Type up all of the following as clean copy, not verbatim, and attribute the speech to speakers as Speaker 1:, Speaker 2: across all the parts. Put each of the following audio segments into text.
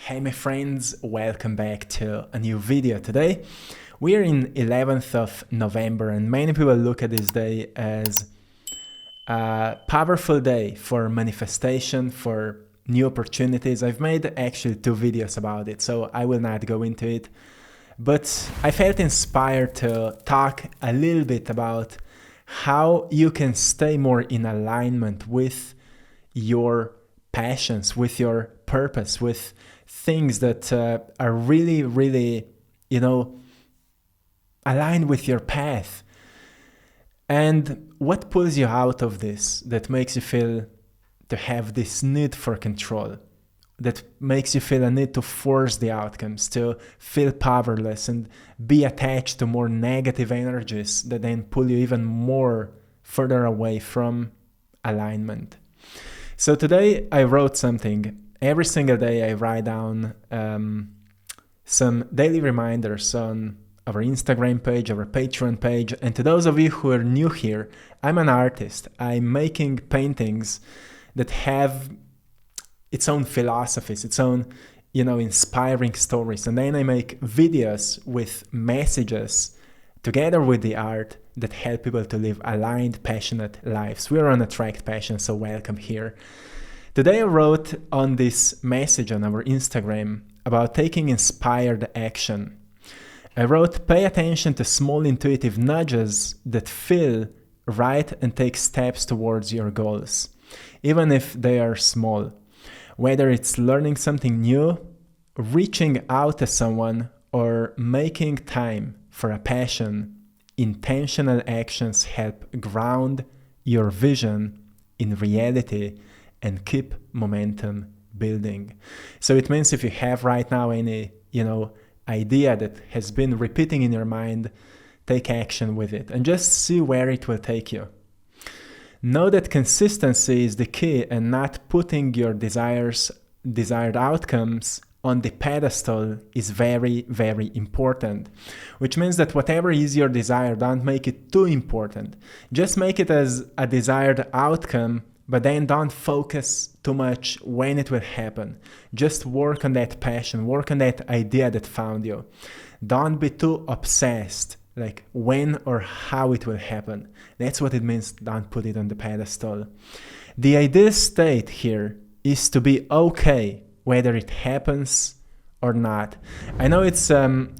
Speaker 1: Hey my friends, welcome back to a new video. Today we are in 11th of November and many people look at this day as a powerful day for manifestation, for new opportunities. I've made actually 2 videos about it, so I will not go into it. But I felt inspired to talk a little bit about how you can stay more in alignment with your passions, with your purpose, with things that are really, aligned with your path. And what pulls you out of this, that makes you feel to have this need for control, that makes you feel a need to force the outcomes, to feel powerless and be attached to more negative energies that then pull you even more further away from alignment. So today I wrote something. Every single day I write down some daily reminders on our Instagram page, our Patreon page. And to those of you who are new here, I'm an artist. I'm making paintings that have its own philosophies, its own, inspiring stories. And then I make videos with messages together with the art that help people to live aligned, passionate lives. We're on AttractPassion, so welcome here. Today I wrote on this message on our Instagram about taking inspired action. I wrote, pay attention to small intuitive nudges that feel right and take steps towards your goals, even if they are small. Whether it's learning something new, reaching out to someone, or making time for a passion, intentional actions help ground your vision in reality and keep momentum building. So it means if you have right now any, idea that has been repeating in your mind, take action with it and just see where it will take you. Know that consistency is the key and not putting your desired outcomes on the pedestal is very, very important, which means that whatever is your desire, don't make it too important. Just make it as a desired outcome, but then don't focus too much when it will happen. Just work on that passion, work on that idea that found you. Don't be too obsessed, like when or how it will happen. That's what it means, don't put it on the pedestal. The ideal state here is to be okay whether it happens or not. I know it's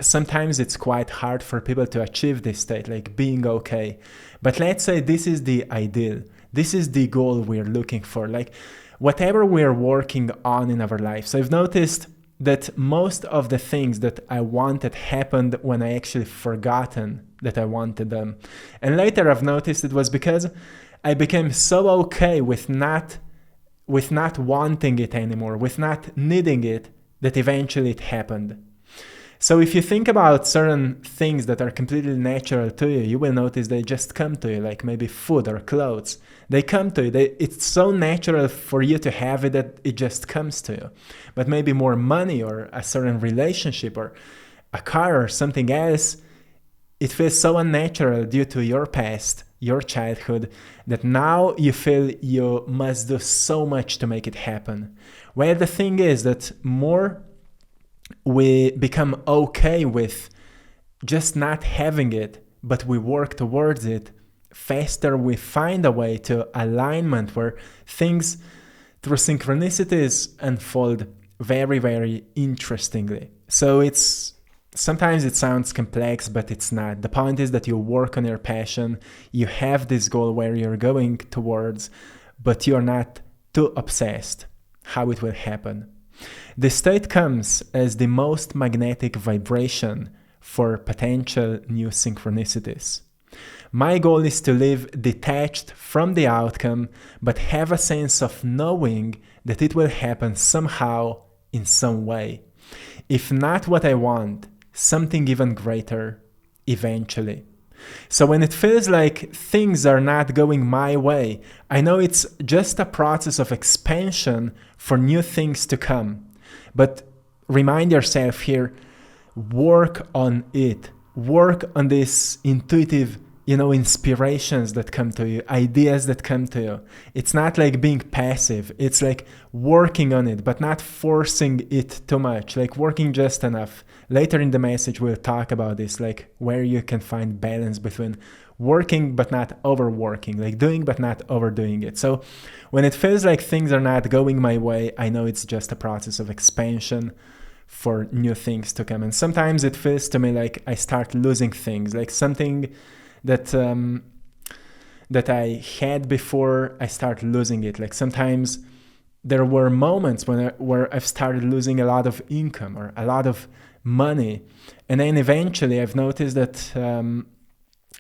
Speaker 1: sometimes it's quite hard for people to achieve this state, like being okay. But let's say this is the ideal. This is the goal we're looking for, like whatever we're working on in our lives. I've noticed that most of the things that I wanted happened when I actually forgotten that I wanted them. And later I've noticed it was because I became so okay with not wanting it anymore, with not needing it, that eventually it happened. So if you think about certain things that are completely natural to you, you will notice they just come to you, like maybe food or clothes. They come to you. It's so natural for you to have it that it just comes to you. But maybe more money or a certain relationship or a car or something else, it feels so unnatural due to your past, your childhood, that now you feel you must do so much to make it happen. Well, the thing is that more we become okay with just not having it, but we work towards it, faster we find a way to alignment where things through synchronicities unfold very, very interestingly. So sometimes it sounds complex, but it's not. The point is that you work on your passion, you have this goal where you're going towards, but you're not too obsessed how it will happen. The state comes as the most magnetic vibration for potential new synchronicities. My goal is to live detached from the outcome, but have a sense of knowing that it will happen somehow, in some way. If not what I want, something even greater, eventually. So when it feels like things are not going my way, I know it's just a process of expansion for new things to come. But remind yourself here, work on it. Work on this intuitive inspirations that come to you, ideas that come to you. It's not like being passive. It's like working on it, but not forcing it too much, like working just enough. Later in the message, we'll talk about this, like where you can find balance between working but not overworking, like doing but not overdoing it. So when it feels like things are not going my way, I know it's just a process of expansion for new things to come. And sometimes it feels to me like I start losing things, like something that I had before, I start losing it. Like sometimes there were moments where I've started losing a lot of income or a lot of money, and then eventually I've noticed that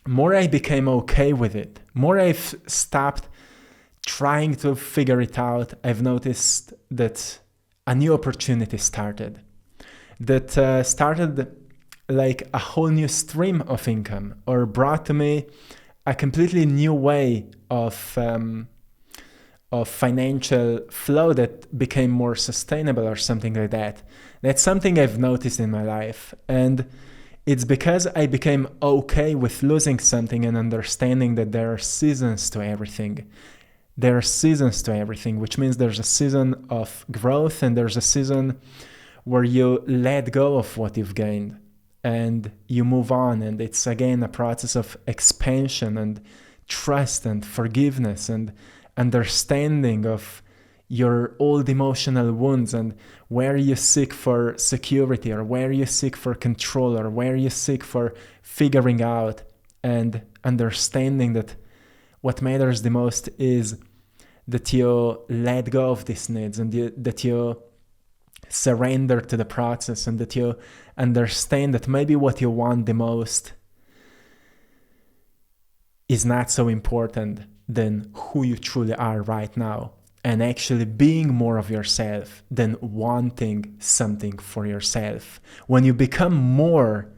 Speaker 1: more I became okay with it, more I've stopped trying to figure it out, I've noticed that a new opportunity started, that started like a whole new stream of income, or brought to me a completely new way of financial flow that became more sustainable or something like that. That's something I've noticed in my life. And it's because I became okay with losing something and understanding that there are seasons to everything. There are seasons to everything, which means there's a season of growth and there's a season where you let go of what you've gained and you move on. And it's again a process of expansion and trust and forgiveness and understanding of your old emotional wounds and where you seek for security or where you seek for control or where you seek for figuring out, and understanding that what matters the most is that you let go of these needs and that you surrender to the process, and that you understand that maybe what you want the most is not so important than who you truly are right now, and actually being more of yourself than wanting something for yourself. When you become more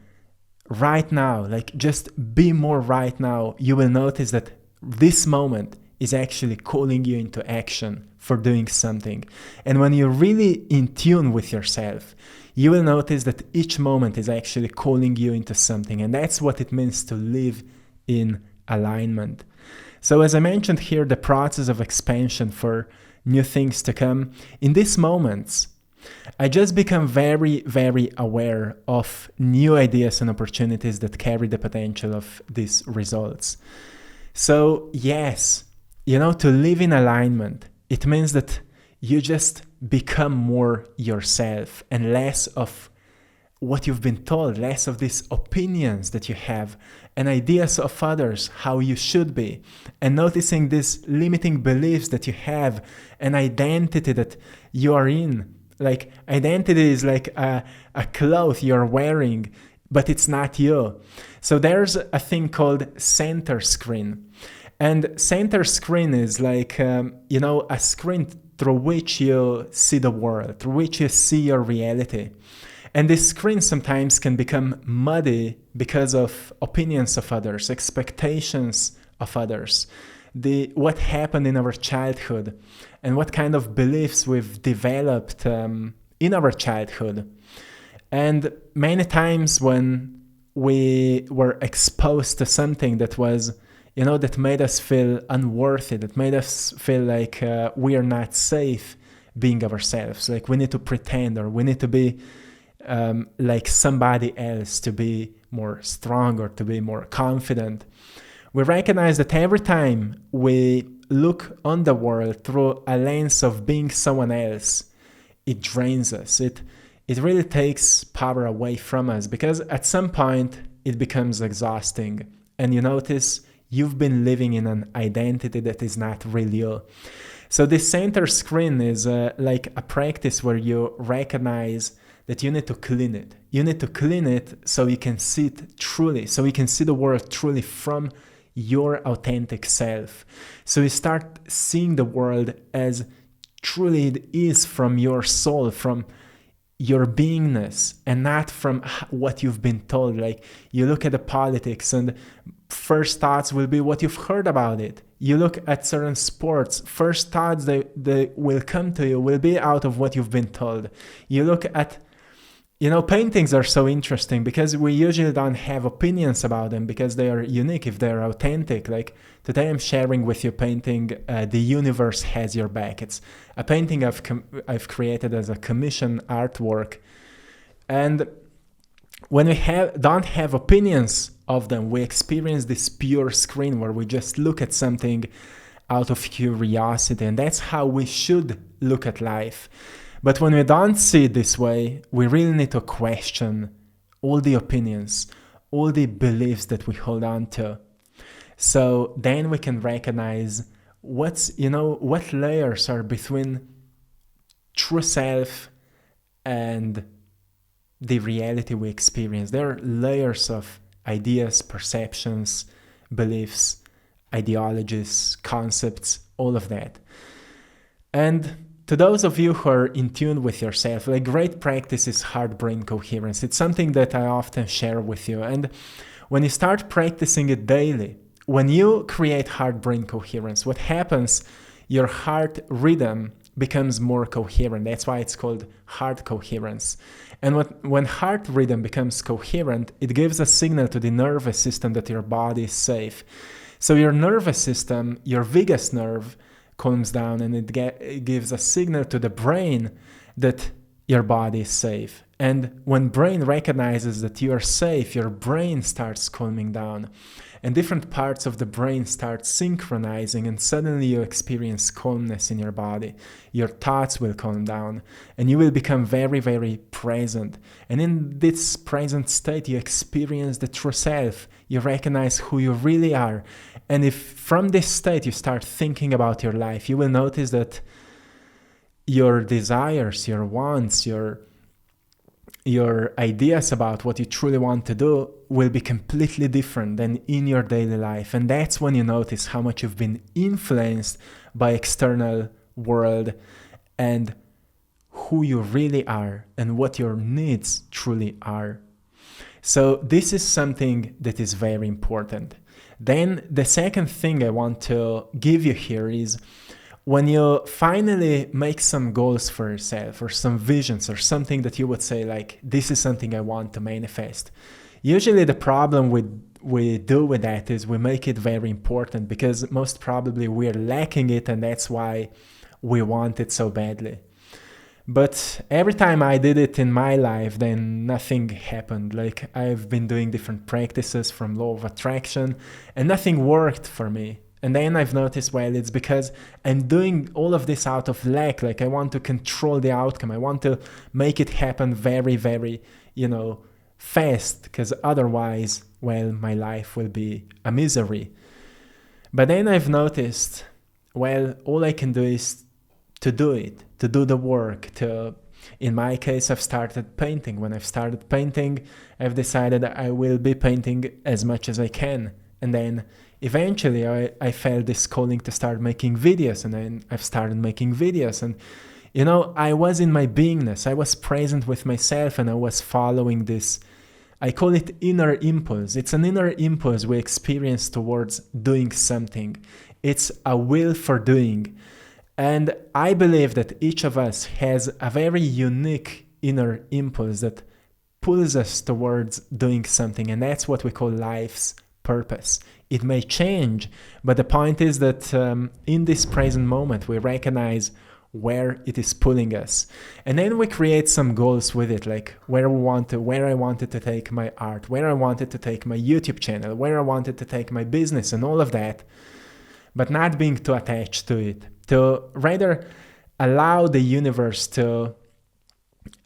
Speaker 1: right now, like just be more right now, you will notice that this moment is actually calling you into action for doing something. And when you're really in tune with yourself, you will notice that each moment is actually calling you into something. And that's what it means to live in alignment. So as I mentioned here, the process of expansion for new things to come, in these moments, I just become very, very aware of new ideas and opportunities that carry the potential of these results. So yes, to live in alignment, it means that you just become more yourself and less of what you've been told, less of these opinions that you have and ideas of others, how you should be, and noticing these limiting beliefs that you have, an identity that you are in. Like identity is like a cloth you're wearing, but it's not you. So there's a thing called center screen. And center screen is like, a screen through which you see the world, through which you see your reality. And this screen sometimes can become muddy because of opinions of others, expectations of others, what happened in our childhood, and what kind of beliefs we've developed in our childhood. And many times when we were exposed to something that was, that made us feel unworthy, that made us feel like we are not safe being ourselves, like we need to pretend or we need to be like somebody else to be more strong or to be more confident. We recognize that every time we look on the world through a lens of being someone else, it drains us. It really takes power away from us, because at some point it becomes exhausting and you notice you've been living in an identity that is not really you. So this center screen is like a practice where you recognize that you need to clean it. You need to clean it so you can see it truly, so you can see the world truly from your authentic self. So you start seeing the world as truly it is from your soul, from your beingness, and not from what you've been told. Like you look at the politics and first thoughts will be what you've heard about it. You look at certain sports, first thoughts that will come to you will be out of what you've been told. You look at paintings are so interesting because we usually don't have opinions about them because they are unique, if they're authentic. Like today I'm sharing with you painting The Universe Has Your Back. It's a painting I've created as a commission artwork. And when we don't have opinions of them, we experience this pure screen where we just look at something out of curiosity, and that's how we should look at life. But when we don't see it this way, we really need to question all the opinions, all the beliefs that we hold on to. So then we can recognize what layers are between true self and the reality we experience. There are layers of ideas, perceptions, beliefs, ideologies, concepts, all of that. And to those of you who are in tune with yourself, a great practice is heart brain coherence. It's something that I often share with you. And when you start practicing it daily, when you create heart brain coherence, what happens, your heart rhythm becomes more coherent. That's why it's called heart coherence. And when heart rhythm becomes coherent, it gives a signal to the nervous system that your body is safe. So your nervous system, your vagus nerve, calms down, and it gives a signal to the brain that your body is safe. And when brain recognizes that you are safe, your brain starts calming down, and different parts of the brain start synchronizing, and suddenly you experience calmness in your body. Your thoughts will calm down, and you will become very, very present. And in this present state, you experience the true self. You recognize who you really are. And if from this state you start thinking about your life, you will notice that your desires, your wants, your ideas about what you truly want to do will be completely different than in your daily life. And that's when you notice how much you've been influenced by external world and who you really are and what your needs truly are. So this is something that is very important. Then the second thing I want to give you here is when you finally make some goals for yourself or some visions or something that you would say like, this is something I want to manifest. Usually the problem we do with that is we make it very important because most probably we're lacking it, and that's why we want it so badly. But every time I did it in my life, then nothing happened. Like I've been doing different practices from law of attraction and nothing worked for me. And then I've noticed, well, it's because I'm doing all of this out of lack. Like I want to control the outcome. I want to make it happen very, very, fast, because otherwise, well, my life will be a misery. But then I've noticed, well, all I can do is to do it, to do the work, in my case, I've started painting. When I've started painting, I've decided that I will be painting as much as I can. And then eventually I felt this calling to start making videos, and then I've started making videos. And, I was in my beingness. I was present with myself, and I was following this, I call it inner impulse. It's an inner impulse we experience towards doing something. It's a will for doing. And I believe that each of us has a very unique inner impulse that pulls us towards doing something, and that's what we call life's purpose. It may change, but the point is that in this present moment, we recognize where it is pulling us. And then we create some goals with it, like where I wanted to take my art, where I wanted to take my YouTube channel, where I wanted to take my business and all of that, but not being too attached to it. To rather allow the universe to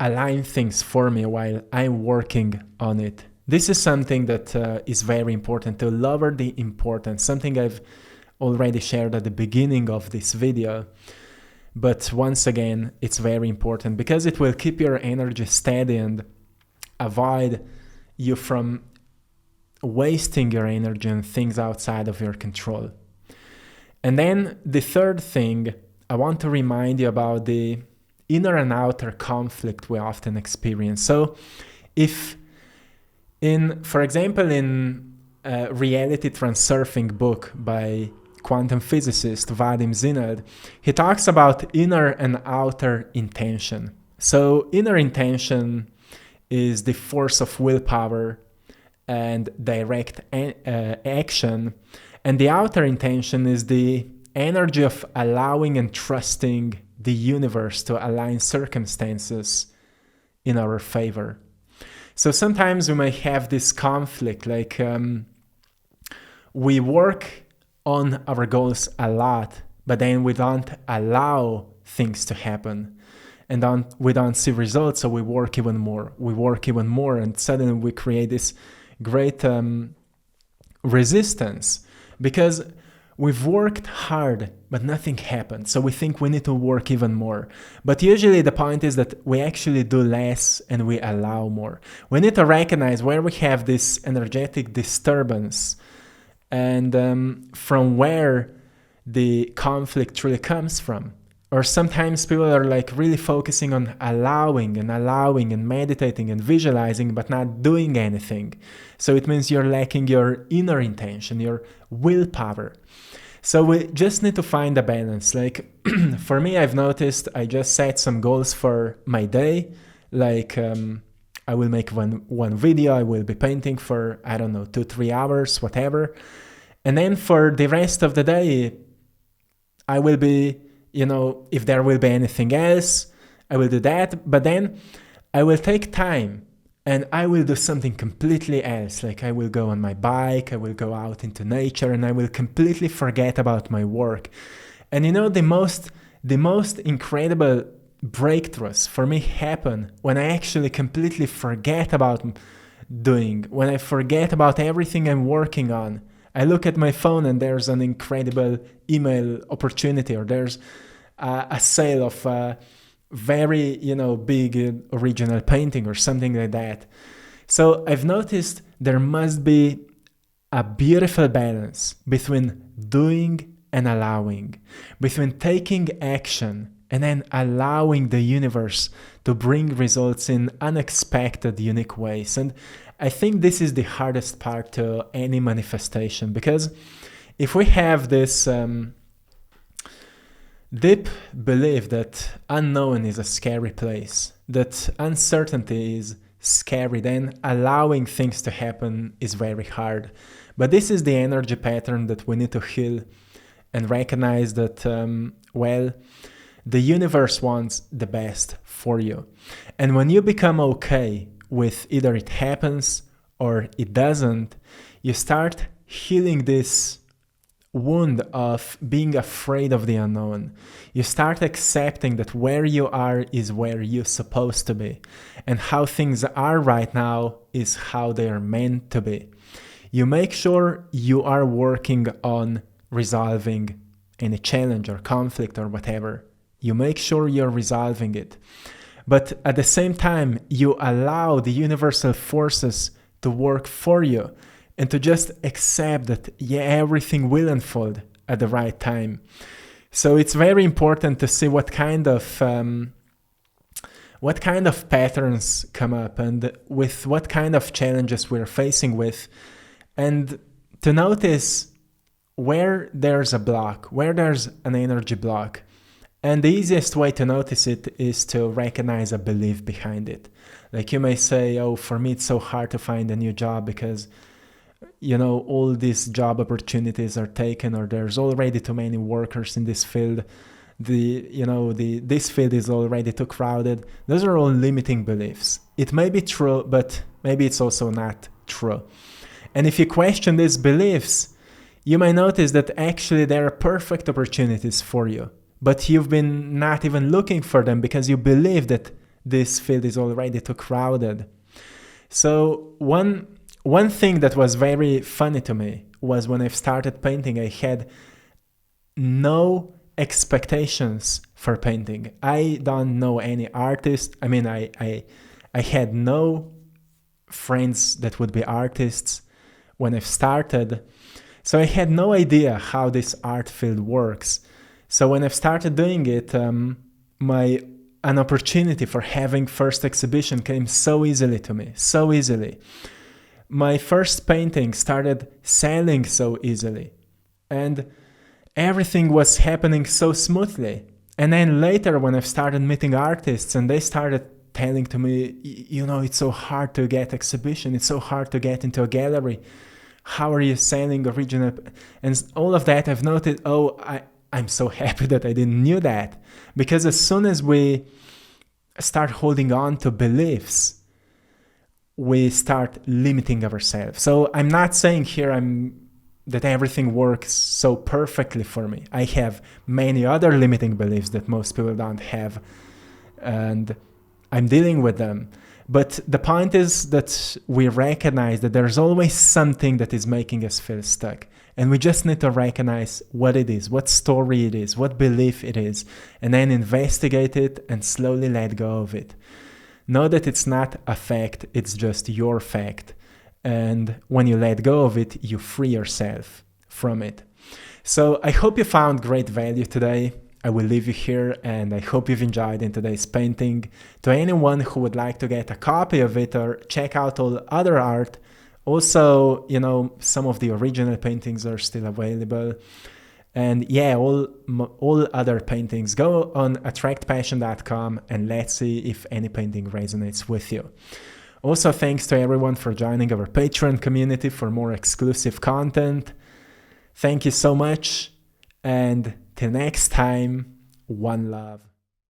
Speaker 1: align things for me while I'm working on it. This is something that is very important, to lower the importance, something I've already shared at the beginning of this video. But once again, it's very important because it will keep your energy steady and avoid you from wasting your energy on things outside of your control. And then the third thing, I want to remind you about the inner and outer conflict we often experience. So if for example, in a reality transurfing book by quantum physicist Vadim Zinad, he talks about inner and outer intention. So inner intention is the force of willpower and direct action. And the outer intention is the energy of allowing and trusting the universe to align circumstances in our favor. So sometimes we may have this conflict, like we work on our goals a lot, but then we don't allow things to happen. And we don't see results, so we work even more. And suddenly we create this great resistance because we've worked hard, but nothing happened. So we think we need to work even more. But usually the point is that we actually do less and we allow more. We need to recognize where we have this energetic disturbance and from where the conflict really comes from. Or sometimes people are like really focusing on allowing and meditating and visualizing, but not doing anything. So it means you're lacking your inner intention, your willpower. So we just need to find a balance. Like for me, I've noticed I just set some goals for my day. Like I will make one video, I will be painting for, 2-3 hours, whatever. And then for the rest of the day, I will be, if there will be anything else, I will do that. But then I will take time and I will do something completely else. Like I will go on my bike, I will go out into nature, and I will completely forget about my work. And the most incredible breakthroughs for me happen when I actually completely forget about doing, when I forget about everything I'm working on. I look at my phone and there's an incredible email opportunity, or there's a sale of a very, big original painting or something like that. So I've noticed there must be a beautiful balance between doing and allowing, between taking action and then allowing the universe to bring results in unexpected, unique ways. And I think this is the hardest part to any manifestation, because if we have this deep belief that unknown is a scary place, that uncertainty is scary, then allowing things to happen is very hard. But this is the energy pattern that we need to heal and recognize that, the universe wants the best for you. And when you become okay with either it happens or it doesn't, you start healing this wound of being afraid of the unknown. You start accepting that where you are is where you're supposed to be, and how things are right now is how they are meant to be. You make sure you are working on resolving any challenge or conflict or whatever. You make sure you're resolving it. But at the same time, you allow the universal forces to work for you and to just accept that, everything will unfold at the right time. So it's very important to see what kind of patterns come up and with what kind of challenges we're facing with, and to notice where there's a block, where there's an energy block. And the easiest way to notice it is to recognize a belief behind it. Like you may say, for me it's so hard to find a new job because, all these job opportunities are taken, or there's already too many workers in this field. This field is already too crowded. Those are all limiting beliefs. It may be true, but maybe it's also not true. And if you question these beliefs, you may notice that actually there are perfect opportunities for you. But you've been not even looking for them because you believe that this field is already too crowded. So one thing that was very funny to me was when I started painting, I had no expectations for painting. I don't know any artist. I had no friends that would be artists when I started. So I had no idea how this art field works. So when I started doing it, an opportunity for having first exhibition came so easily to me, so easily. My first painting started selling so easily, and everything was happening so smoothly. And then later when I started meeting artists and they started telling to me, you know, it's so hard to get exhibition, it's so hard to get into a gallery. How are you selling original? And all of that, I've noted, I'm so happy that I didn't knew that. Because as soon as we start holding on to beliefs, we start limiting ourselves. So I'm not saying here that everything works so perfectly for me. I have many other limiting beliefs that most people don't have, and I'm dealing with them. But the point is that we recognize that there's always something that is making us feel stuck. And we just need to recognize what it is, what story it is, what belief it is, and then investigate it and slowly let go of it. Know that it's not a fact, it's just your fact. And when you let go of it, you free yourself from it. So I hope you found great value today. I will leave you here, and I hope you've enjoyed in today's painting. To anyone who would like to get a copy of it or check out all other art, also, you know, some of the original paintings are still available. And yeah, all other paintings, go on AttractPassion.com and let's see if any painting resonates with you. Also, thanks to everyone for joining our Patreon community for more exclusive content. Thank you so much, and till next time, one love.